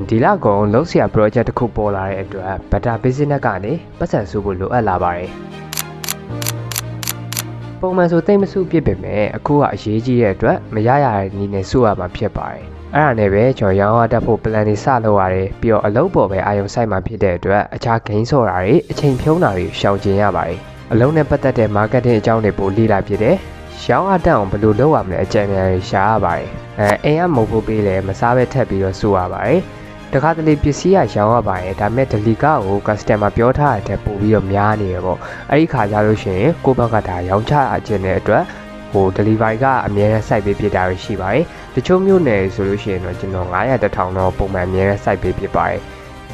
ဒီလကောင်လုံးဆရာ project တစ်ခုပေါ်လာတဲ့အတွက် Better Business ကနေပတ်စံစုဖို့လိုအပ်လာပါတယ်ပုံမှန်ဆိုတိတ်မစုပြစ်ပေမဲ့အခုကအရေးကြီးတဲ့အတွက်မရရတဲ့နည်းနဲ့စုရမှာဖြစ်ပါတယ်အဲ့ဒါနဲ့ပဲကျွန်တော်ရောင်းရတတ်ဖို့ plan တွေစလုပ်ရတယ်ပြီးတော့အလုပ်ပေါ်ပဲအာရုံစိုက်မှာဖြစ်တဲ့အတွက်အခြား gain ဆော့တာတွေအချိန်ဖြုံးတာတွေရှောင်ကျဉ်ရပါတယ်အလုံးနဲ့ပတ်သက်တဲ့ marketing အကြောင်းတွေပို့လေ့လာဖြစ်တယ်ရောင်းရတတ်အောင်ဘယ်လိုလုပ်ရမလဲအကြံဉာဏ်တွေရှာရပါတယ်အိမ်ကမဟုတ်ဘူးပေးလဲမစားပဲထပ်ပြီးတော့စုရပါတယ်တခါတလေပစ္စည်းကရောင်းရပါတယ်ဒါပေမဲ့ deliver ကို customer ပြောထားတဲ့ပို့ပြီးတော့များနေရပေါ့အဲ့ဒီခါကျလို့ရှိရင်ကိုယ့်ဘက်ကဒါရောင်းချခြင်းတဲ့အတွက်delivery ကအများနဲ့ site ပေးပြတာရှိပါတယ်တချို့မျိုးနယ်ဆိုလို့ရှိရင်တော့ကျွန်တော်900 1000တော့ပုံမှန်အများနဲ့ site ပေးဖြစ်ပါတယ်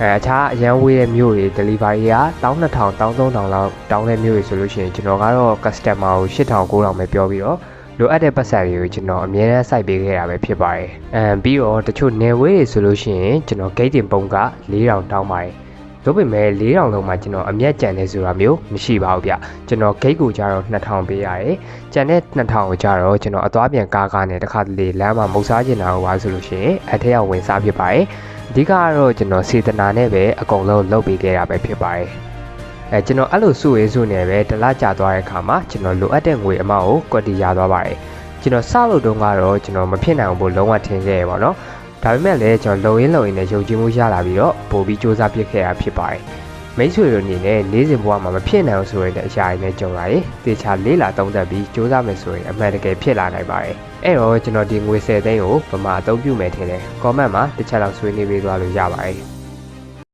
အခြားအရန်ဝေးတဲ့မျိုးတွေ delivery က12000 13000လောက်တောင်းတဲ့မျိုးတွေဆိုလို့ရှိရင်ကျွန်တော်ကတော့ customer ကို8000 9000ပဲပြောပြီးတော့လိုအပ်တဲ့ပတ်စံတွေကိုကျွန်တော်အများနဲ့ site ပေးခဲ့တာပဲဖြစ်ပါတယ်ပြီးတော့တချို့နယ်ဝေးတွေဆိုလို့ရှိရင်ကျွန်တော် gate တင်ပုံက4000တောင်းပါတယ်တို့ပေမဲ့4000လုံးမှာကျွန်တော်အမျက်ကြံနေဆိုတာမျိုးမရှိပါဘူးဗျကျွန်တော် gate ကိုကြတော့2000ပေးရတယ်ကြံတဲ့2000ကိုကြတော့ကျွန်တော်အသွားပြန်ကားကားနဲ့တစ်ခါတလေလမ်းမှာမုတ်စားကျင်တာကိုပါဆိုလို့ရှိရင်အထက်ရောက်ဝင်စားဖြစ်ပါတယ်အဓိကကတော့ကျွန်တော်စေတနာနဲ့ပဲအကုန်လုံးလုပ်ပေးခဲ့တာပဲဖြစ်ပါတယ်ကျွန်တော်အဲ့လိုစုရေးစုနေပဲတလကြာသွားတဲ့အခါမှာကျွန်တော်လိုအပ်တဲ့ငွေအမောက်ကိုကွက်တီရသွားပါတယ်ကျွန်တော်စလို့တုန်းကတော့ကျွန်တော်မဖြစ်နိုင်ဘူးလုံးဝထင်ခဲ့ရပါတော့ဒါပေမဲ့လည်းကျွန်တော်လုံရင်းနဲ့ယုံကြည်မှုရလာပြီးတော့ပို့ပြီးစူးစမ်းပြစ်ခဲ့တာဖြစ်ပါတယ်မိတ်ဆွေတို့အနေနဲ့နေ့စဉ်ဘဝမှာမဖြစ်နိုင်ဘူးဆိုရင်တဲ့အရာတွေနဲ့ကြုံလာရင်သေချာလေးလာသုံးသပ်ပြီးစူးစမ်းမယ်ဆိုရင်အမှန်တကယ်ဖြစ်လာနိုင်ပါတယ်အဲ့တော့ကျွန်တော်ဒီငွေ10သိန်းကိုဗမာအသုံးပြုမယ်ထင်တယ် comment မှာတစ်ချက်လောက်ဆွေးနွေးပေးသွားလို့ရပါတယ်